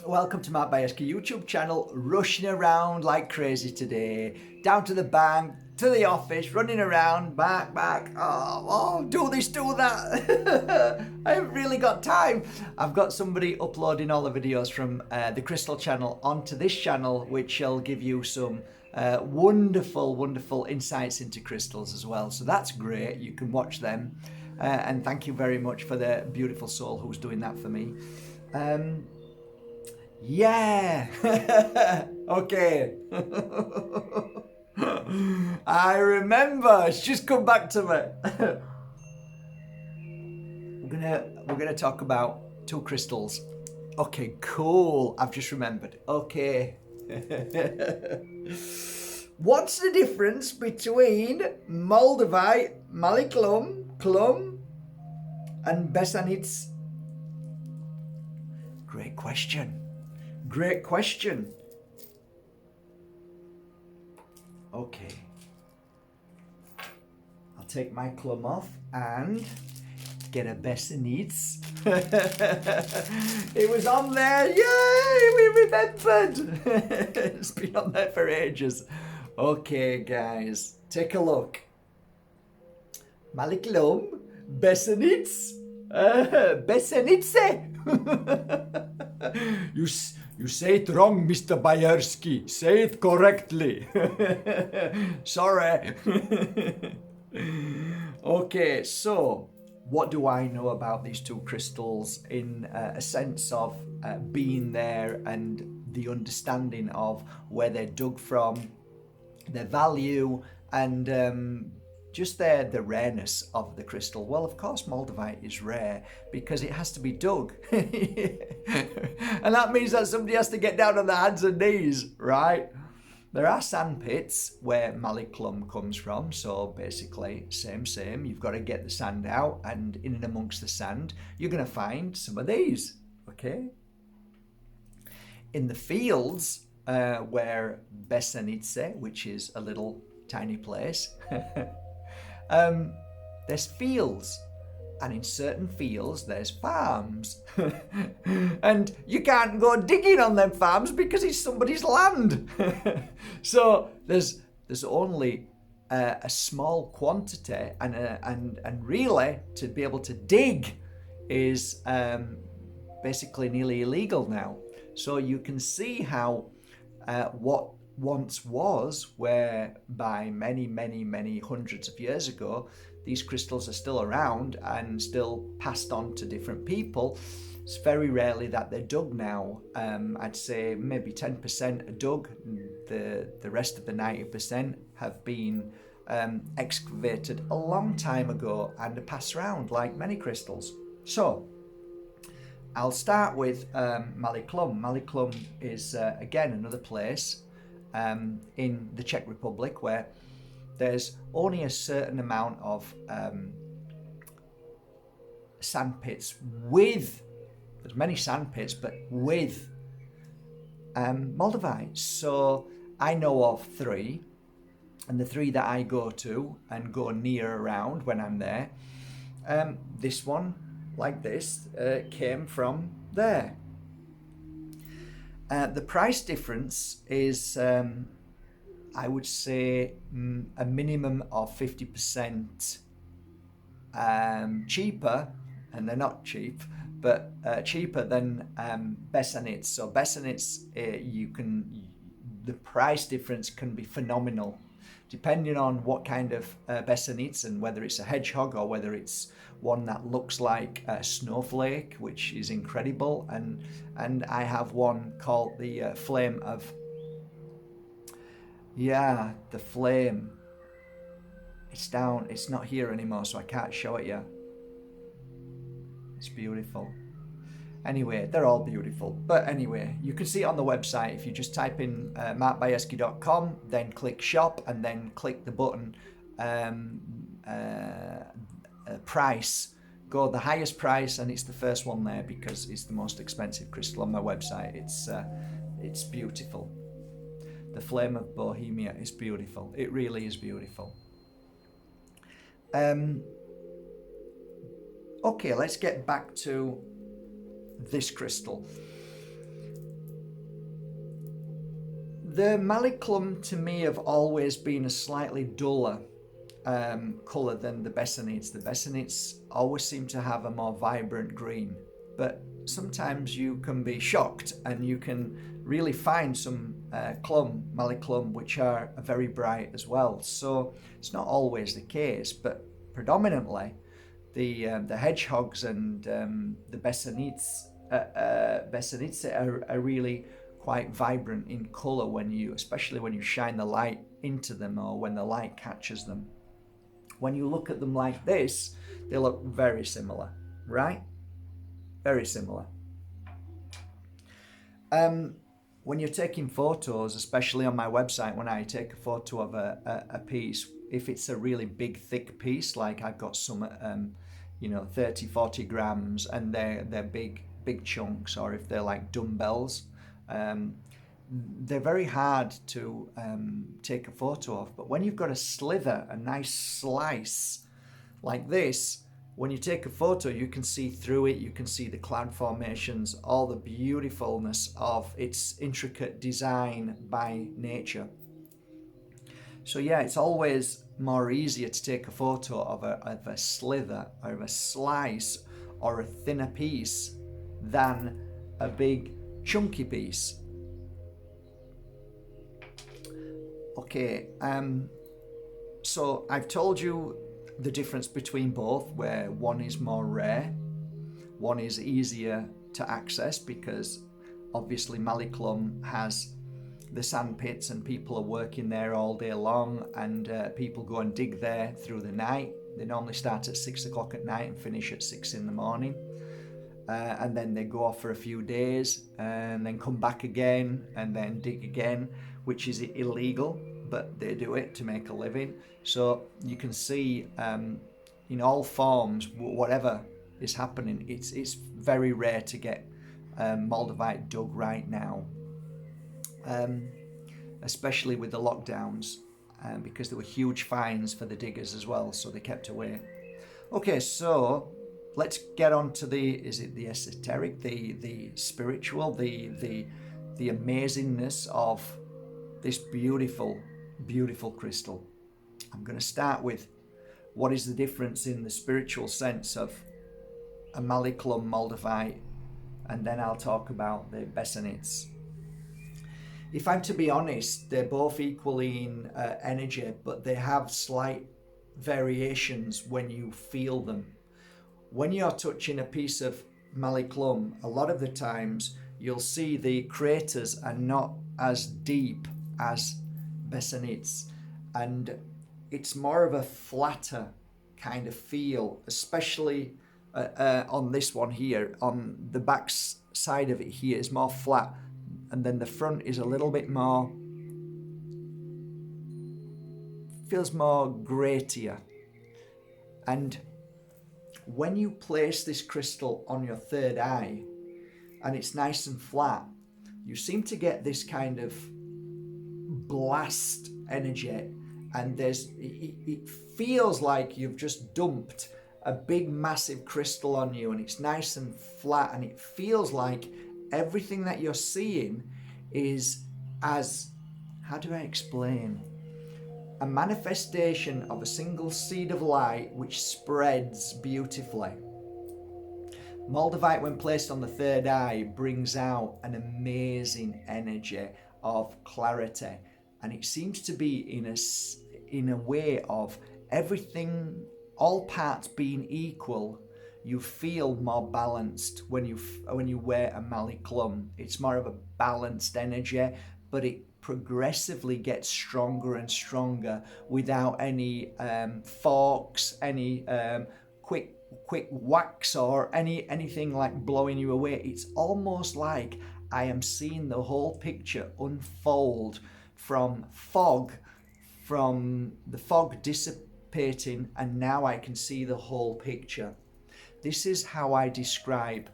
Welcome to my Bajerski YouTube channel. Rushing around like crazy today. Down to the bank, to the office, running around, back. Oh, do this, do that. I haven't really got time. I've got somebody uploading all the videos from the Crystal channel onto this channel, which shall give you some wonderful insights into crystals as well. So that's great. You can watch them. And thank you very much for the beautiful soul who's doing that for me. Yeah. Okay. I remember. It's just come back to me. We're gonna talk about two crystals. Okay, cool. I've just remembered. Okay. What's the difference between Moldavite Maly Chlum and Besednice? Great question. Great question. Okay. I'll take my Chlum off and get a Besednice. It was on there. Yay! We remembered. It's been on there for ages. Okay, guys. Take a look. Maly Chlum Besednice. Besednice. You say it wrong, Mr. Bajerski. Say it correctly. Sorry. Okay, so what do I know about these two crystals in a sense of being there and the understanding of where they're dug from, their value, and just the rareness of the crystal? Well, of course, Moldavite is rare because it has to be dug. And that means that somebody has to get down on their hands and knees, right? There are sand pits where Maly Chlum comes from, so basically, same. You've got to get the sand out, and in and amongst the sand, you're going to find some of these, okay? In the fields where Besednice, which is a little tiny place, there's fields, and in certain fields there's farms. And you can't go digging on them farms because it's somebody's land. So there's only a small quantity, and really to be able to dig is basically nearly illegal now. So you can see how what once was, where by many hundreds of years ago, these crystals are still around and still passed on to different people. It's very rarely that they're dug now. I'd say maybe 10% are dug. The rest of the 90% have been excavated a long time ago and are passed around like many crystals. So I'll start with Maly Chlum. Maly Chlum is again another place in the Czech Republic where there's only a certain amount of sand pits there's many sand pits, but with Moldavite. So I know of 3, and the 3 that I go to and go near around when I'm there, this one, like this, came from there. The price difference is, I would say, a minimum of 50% cheaper, and they're not cheap, but cheaper than Besednice. So Besednice, the price difference can be phenomenal, depending on what kind of Besednice and whether it's a hedgehog or whether it's one that looks like a snowflake, which is incredible. And I have one called the Flame of... Yeah, the Flame. It's down, it's not here anymore, so I can't show it you. It's beautiful. Anyway, they're all beautiful. But anyway, you can see it on the website. If you just type in markbajerski.com, then click shop, and then click the button price. Go the highest price, and it's the first one there because it's the most expensive crystal on my website. It's beautiful. The Flame of Bohemia is beautiful. It really is beautiful. Okay, let's get back to this crystal. The Maly Chlum to me have always been a slightly duller colour than the Besednice. The Besednice always seem to have a more vibrant green, but sometimes you can be shocked and you can really find some Maly Chlum, which are very bright as well. So it's not always the case, but predominantly the hedgehogs and the Besednice are really quite vibrant in colour especially when you shine the light into them or when the light catches them. When you look at them like this, they look very similar, right? Very similar. When you're taking photos, especially on my website, when I take a photo of a piece, if it's a really big, thick piece, like I've got some, 30, 40 grams, and they're big chunks, or if they're like dumbbells, they're very hard to take a photo of. But when you've got a slither, a nice slice like this, when you take a photo, you can see through it, you can see the cloud formations, all the beautifulness of its intricate design by nature. So yeah, it's always more easier to take a photo of a slither or of a slice or a thinner piece than a big chunky piece. Okay, so I've told you the difference between both, where one is more rare, one is easier to access because obviously Maly Chlum has the sand pits and people are working there all day long, and people go and dig there through the night. They normally start at 6 o'clock at night and finish at 6 in the morning. And then they go off for a few days and then come back again and then dig again, which is illegal, but they do it to make a living. So you can see in all forms, whatever is happening, it's very rare to get Moldavite dug right now, especially with the lockdowns, because there were huge fines for the diggers as well, so they kept away. Okay, so let's get on to the esoteric, the spiritual, the amazingness of this beautiful crystal. I'm going to start with what is the difference in the spiritual sense of a Maly Chlum Moldavite, and then I'll talk about the Besednice. If I'm to be honest, they're both equally in energy, but they have slight variations when you feel them. When you're touching a piece of Maly Chlum, a lot of the times you'll see the craters are not as deep as Besednice, and it's more of a flatter kind of feel, especially on this one here. On the back side of it here is more flat, and then the front is a little bit more, feels more gratier. And when you place this crystal on your third eye and it's nice and flat, you seem to get this kind of blast energy, and it feels like you've just dumped a big massive crystal on you, and it's nice and flat, and it feels like everything that you're seeing is, as, how do I explain, a manifestation of a single seed of light which spreads beautifully. Moldavite, when placed on the third eye, brings out an amazing energy of clarity, and it seems to be in a way of everything, all parts being equal. You feel more balanced when you wear a Maly Chlum. It's more of a balanced energy, but it progressively gets stronger and stronger without any forks, any quick whacks, or anything like blowing you away. It's almost like I am seeing the whole picture unfold from the fog dissipating, and now I can see the whole picture. This is how I describe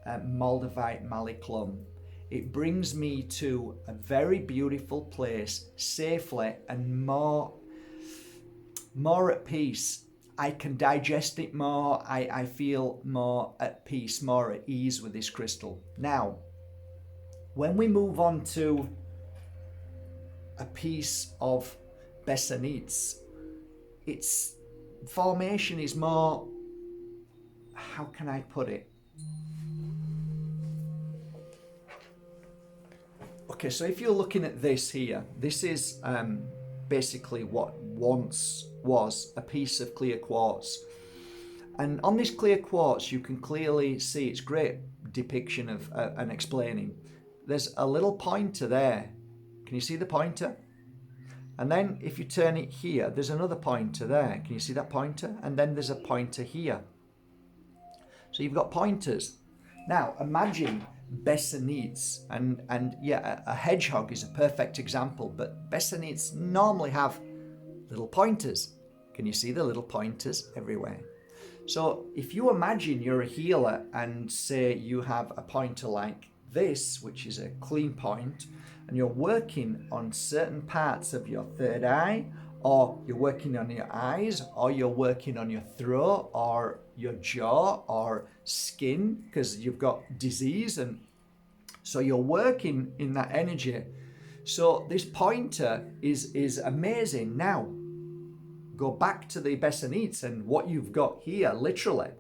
Moldavite Maly Chlum. It brings me to a very beautiful place, safely and more at peace. I can digest it more. I feel more at peace, more at ease with this crystal. Now, when we move on to a piece of Besednice, its formation is more, how can I put it? Okay, so if you're looking at this here, this is basically what once was a piece of clear quartz. And on this clear quartz, you can clearly see, it's great depiction of and explaining. There's a little pointer there. Can you see the pointer? And then if you turn it here, there's another pointer there. Can you see that pointer? And then there's a pointer here. So you've got pointers. Now imagine Besednice, and yeah, a hedgehog is a perfect example, but Besednice normally have little pointers. Can you see the little pointers everywhere? So if you imagine you're a healer and say you have a pointer like this, which is a clean point, and you're working on certain parts of your third eye, or you're working on your eyes, or you're working on your throat, or your jaw, or skin, because you've got disease, and so you're working in that energy. So this pointer is amazing. Now, go back to the Besednice, and what you've got here, literally,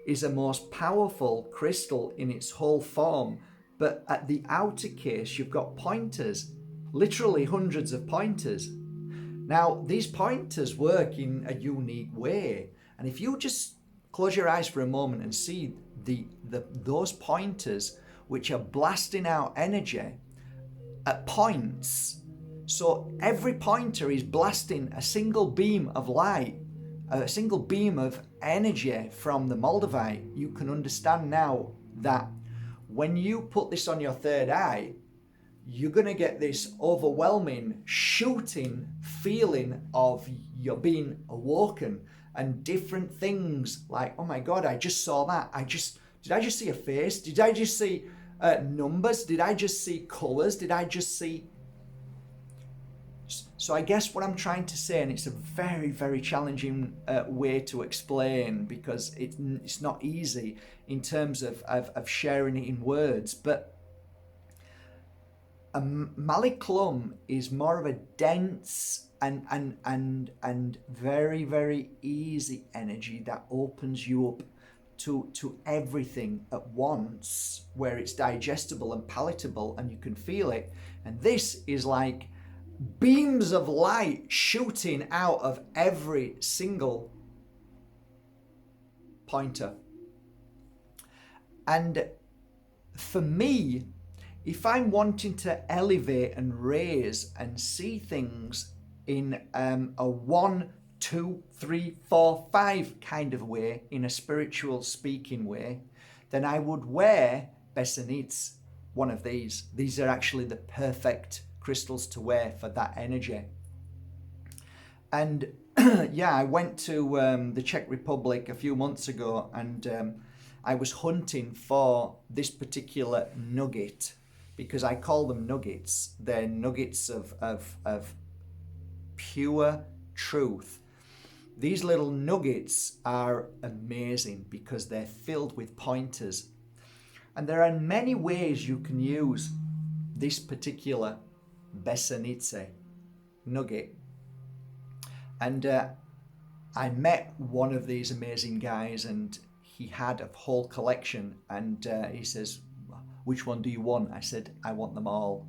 is a most powerful crystal in its whole form. But at the outer case, you've got pointers, literally hundreds of pointers. Now, these pointers work in a unique way. And if you just close your eyes for a moment and see those pointers, which are blasting out energy at points. So every pointer is blasting a single beam of light, a single beam of energy from the Moldavite. You can understand now that when you put this on your third eye, you're going to get this overwhelming, shooting feeling of you're being awoken, and different things like, oh my God, I just saw that. Did I just see a face? Did I just see numbers? Did I just see colors? Did I just see... So I guess what I'm trying to say, and it's a very, very challenging way to explain, because it's not easy in terms of sharing it in words, but Maly Chlum is more of a dense and very, very easy energy that opens you up to everything at once, where it's digestible and palatable and you can feel it. And this is like beams of light shooting out of every single pointer. And for me, if I'm wanting to elevate and raise and see things in a 1, 2, 3, 4, 5 kind of way, in a spiritual speaking way, then I would wear Besednice, one of these. These are actually the perfect crystals to wear for that energy. And yeah, I went to the Czech Republic a few months ago, and I was hunting for this particular nugget, because I call them nuggets. They're nuggets of pure truth. These little nuggets are amazing because they're filled with pointers. And there are many ways you can use this particular Besednice nugget. And I met one of these amazing guys, and he had a whole collection, and he says, which one do you want? I said, I want them all.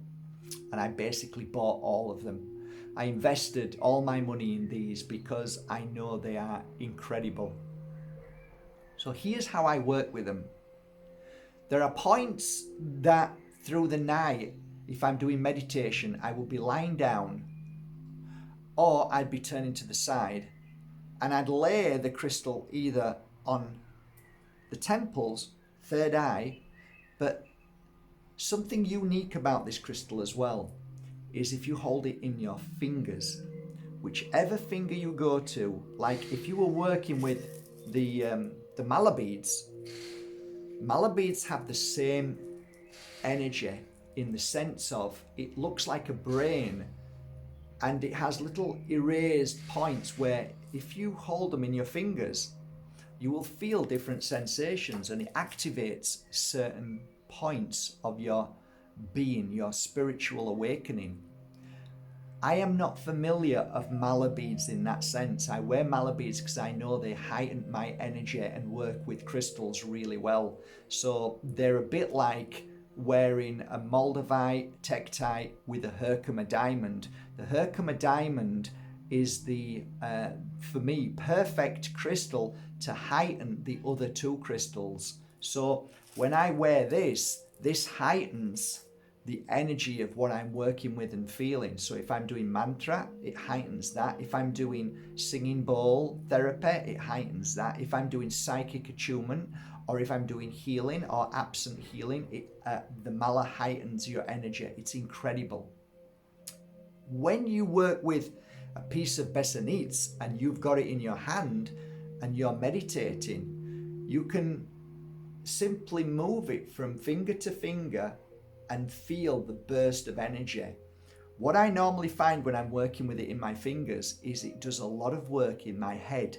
And I basically bought all of them. I invested all my money in these because I know they are incredible. So here's how I work with them. There are points that through the night, if I'm doing meditation, I will be lying down, or I'd be turning to the side, and I'd lay the crystal either on the temples, third eye, but something unique about this crystal as well is if you hold it in your fingers, whichever finger you go to, like if you were working with the mala beads have the same energy, in the sense of it looks like a brain, and it has little erased points where if you hold them in your fingers, you will feel different sensations, and it activates certain points of your being, your spiritual awakening. I am not familiar of mala beads in that sense. I wear mala beads because I know they heighten my energy and work with crystals really well. So they're a bit like wearing a Moldavite tektite with a Herkimer diamond. The Herkimer diamond is the, for me, perfect crystal to heighten the other two crystals. So when I wear this heightens the energy of what I'm working with and feeling. So if I'm doing mantra, it heightens that. If I'm doing singing bowl therapy, it heightens that. If I'm doing psychic attunement, or if I'm doing healing or absent healing, the mala heightens your energy. It's incredible. When you work with a piece of Besednice and you've got it in your hand and you're meditating, you can simply move it from finger to finger and feel the burst of energy. What I normally find when I'm working with it in my fingers is it does a lot of work in my head.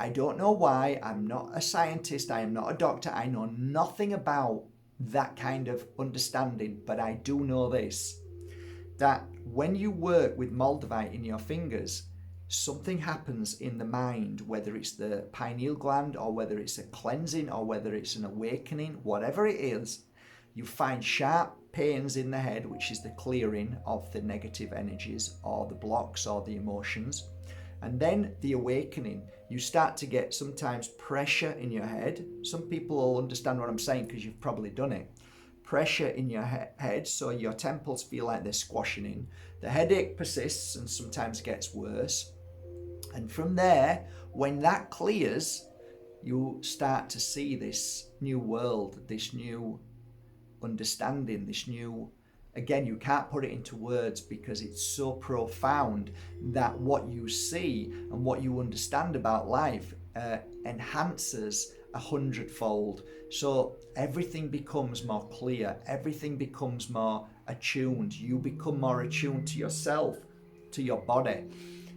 I don't know why. I'm not a scientist. I am not a doctor. I know nothing about that kind of understanding, but I do know this, that when you work with Moldavite in your fingers, something happens in the mind, whether it's the pineal gland or whether it's a cleansing or whether it's an awakening, whatever it is, you find sharp pains in the head, which is the clearing of the negative energies or the blocks or the emotions. And then the awakening, you start to get sometimes pressure in your head. Some people will understand what I'm saying because you've probably done it. Pressure in your head, so your temples feel like they're squashing in. The headache persists and sometimes gets worse. And from there, when that clears, you start to see this new world, this new understanding, this new, again, you can't put it into words because it's so profound that what you see and what you understand about life enhances 100-fold. So everything becomes more clear, everything becomes more attuned. You become more attuned to yourself, to your body.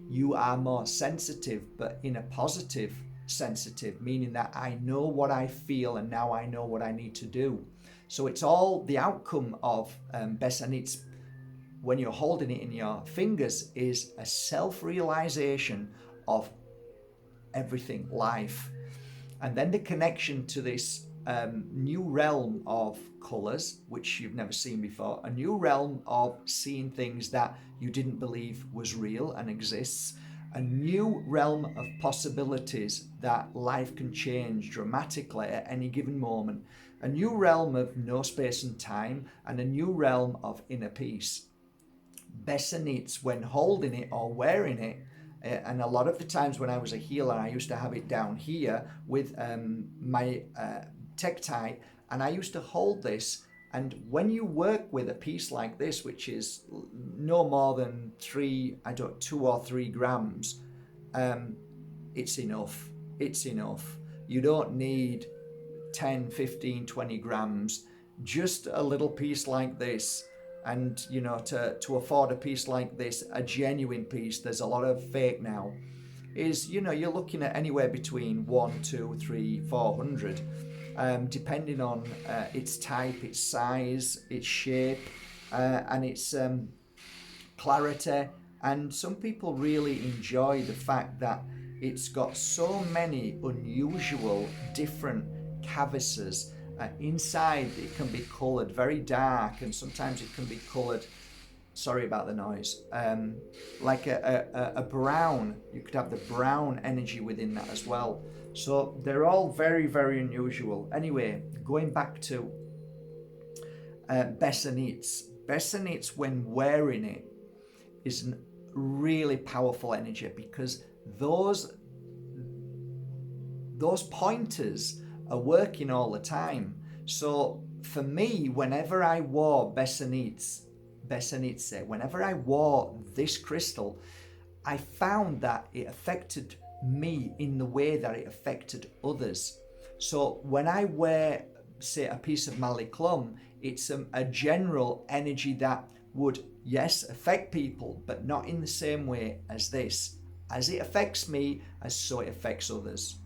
You are more sensitive, but in a positive sensitive, meaning that I know what I feel and now I know what I need to do. So it's all the outcome of Besednice when you're holding it in your fingers is a self-realization of everything, life. And then the connection to this new realm of colours, which you've never seen before, a new realm of seeing things that you didn't believe was real and exists, a new realm of possibilities that life can change dramatically at any given moment, a new realm of no space and time, and a new realm of inner peace. Besednice, when holding it or wearing it, and a lot of the times when I was a healer, I used to have it down here with my tektite, and I used to hold this. And when you work with a piece like this, which is no more than 2 or 3 grams, it's enough. It's enough. You don't need 10, 15, 20 grams. Just a little piece like this. And, you know, to afford a piece like this, a genuine piece, there's a lot of fake now, is, you know, you're looking at anywhere between 1, 2, 3, 400, depending on its type, its size, its shape, and its clarity. And some people really enjoy the fact that it's got so many unusual, different cavices. Inside it can be coloured very dark, and sometimes it can be coloured, sorry about the noise, like a brown. You could have the brown energy within that as well. So they're all very, very unusual. Anyway, going back to Besednice. Besednice, when wearing it, is a really powerful energy because those pointers are working all the time. So for me, whenever I wore Besednice, whenever I wore this crystal, I found that it affected me in the way that it affected others. So when I wear, say, a piece of Maly Chlum, it's a general energy that would, yes, affect people, but not in the same way as this. As it affects me, as so it affects others.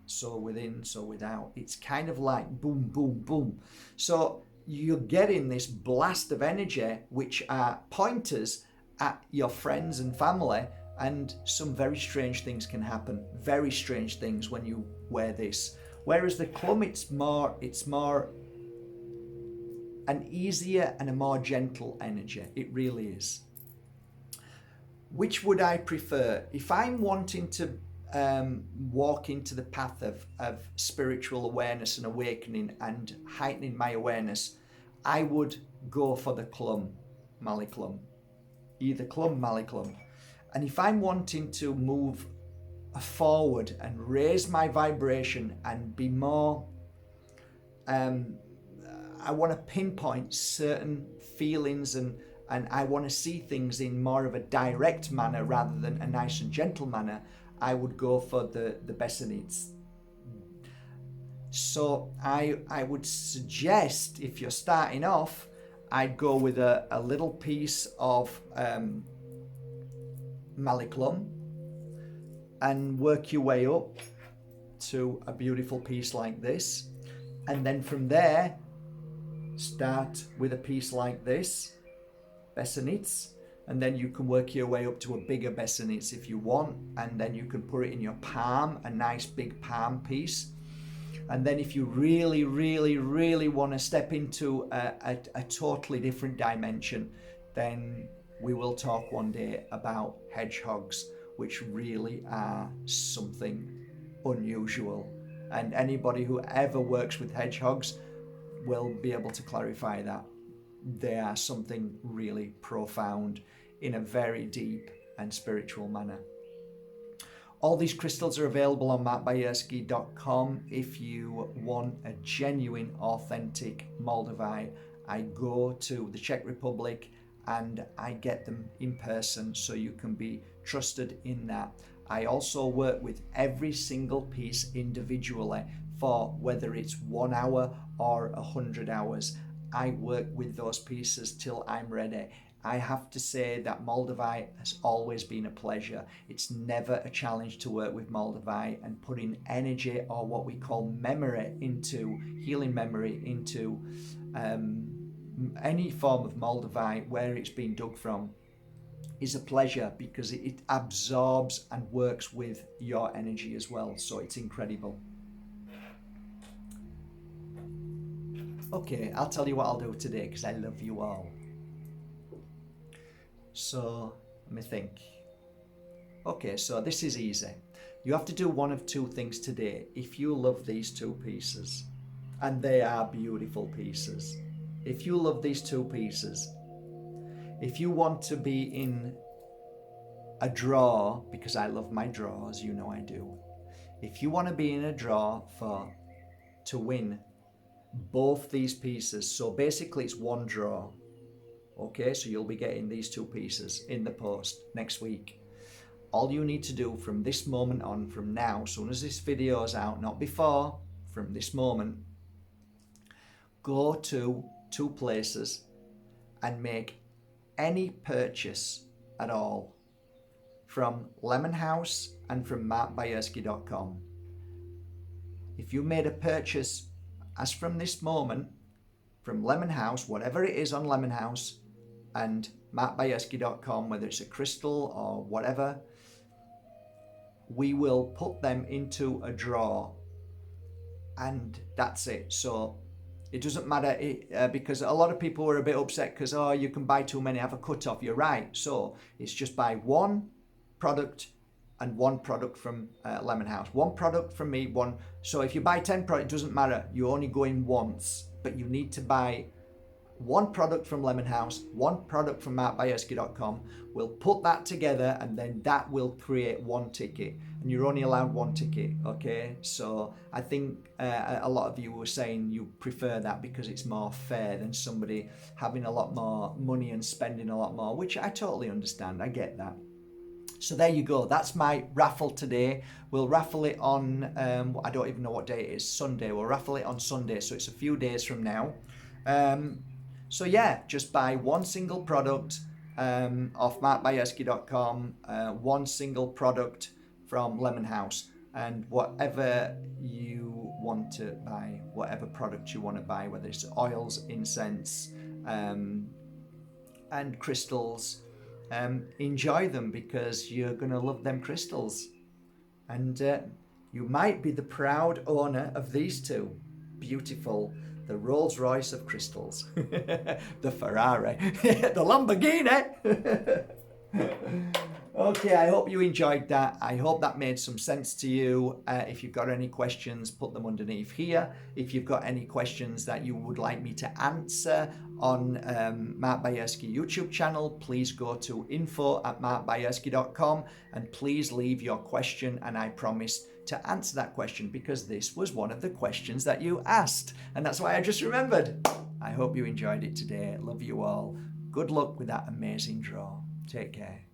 So within, so without. It's kind of like boom, boom, boom. So you're getting this blast of energy, which are pointers, at your friends and family, and some very strange things can happen. Very strange things when you wear this. Whereas the Chlum, it's more an easier and a more gentle energy. It really is. Which would I prefer? If I'm wanting to walk into the path of spiritual awareness and awakening and heightening my awareness, I would go for the Chlum Maly Chlum. Either Chlum Maly Chlum. And if I'm wanting to move forward and raise my vibration and be more, I want to pinpoint certain feelings and I want to see things in more of a direct manner rather than a nice and gentle manner, I would go for the Besednice. So I would suggest, if you're starting off, I'd go with a little piece of Maly Chlum and work your way up to a beautiful piece like this. And then from there, start with a piece like this, Besednice, and then you can work your way up to a bigger Besednice if you want, and then you can put it in your palm, a nice big palm piece. And then if you really, really, really want to step into a totally different dimension, then we will talk one day about hedgehogs, which really are something unusual. And anybody who ever works with hedgehogs will be able to clarify that. They are something really profound in a very deep and spiritual manner. All these crystals are available on bajerski.com. If you want a genuine, authentic Moldavite, I go to the Czech Republic and I get them in person so you can be trusted in that. I also work with every single piece individually for whether it's 1 hour or 100 hours. I work with those pieces till I'm ready. I have to say that Moldavite has always been a pleasure. It's never a challenge to work with Moldavite, and putting energy, or what we call memory, into healing memory into any form of Moldavite where it's been dug from is a pleasure, because it absorbs and works with your energy as well. So it's incredible. Okay, I'll tell you what I'll do today because I love you all. So let me think. Okay, so this is easy. You have to do one of two things today. If you love these two pieces, and they are beautiful pieces, if you love these two pieces, if you want to be in a draw, because I love my draws, you know I do. If you want to be in a draw to win both these pieces, so basically it's one draw. Okay, so you'll be getting these two pieces in the post next week. All you need to do from this moment on, from now, as soon as this video is out, not before, from this moment, go to two places and make any purchase at all from Lemon House and from Bajerski.com. If you made a purchase as from this moment from Lemon House, whatever it is on Lemon House, and Bajerski.com, whether it's a crystal or whatever, we will put them into a draw, and that's it. So it doesn't matter, because a lot of people were a bit upset because, oh, you can buy too many, have a cut-off. You're right. So it's just buy one product and one product from Lemon House. One product from me, one. So if you buy 10 products, it doesn't matter. You only go in once, but you need to buy one product from Lemon House, one product from Bajerski.com. We'll put that together, and then that will create one ticket, and you're only allowed one ticket. Okay, so I think a lot of you were saying you prefer that because it's more fair than somebody having a lot more money and spending a lot more, which I totally understand. I get that. So there you go. That's my raffle today. We'll raffle it on, I don't even know what day it is, Sunday. We'll raffle it on Sunday, so it's a few days from now. So yeah, just buy one single product off Bajerski.com, one single product from Lemon House, and whatever you want to buy, whatever product you want to buy, whether it's oils, incense, and crystals, enjoy them because you're going to love them crystals. And you might be the proud owner of these two. Beautiful. The Rolls Royce of crystals. The Ferrari. The Lamborghini. Okay, I hope you enjoyed that. I hope that made some sense to you. If you've got any questions, put them underneath here. If you've got any questions that you would like me to answer on Mark Bajerski YouTube channel, please go to info@markbajerski.com and please leave your question, and I promise to answer that question because this was one of the questions that you asked, and that's why I just remembered. I hope you enjoyed it today. Love you all. Good luck with that amazing draw. Take care.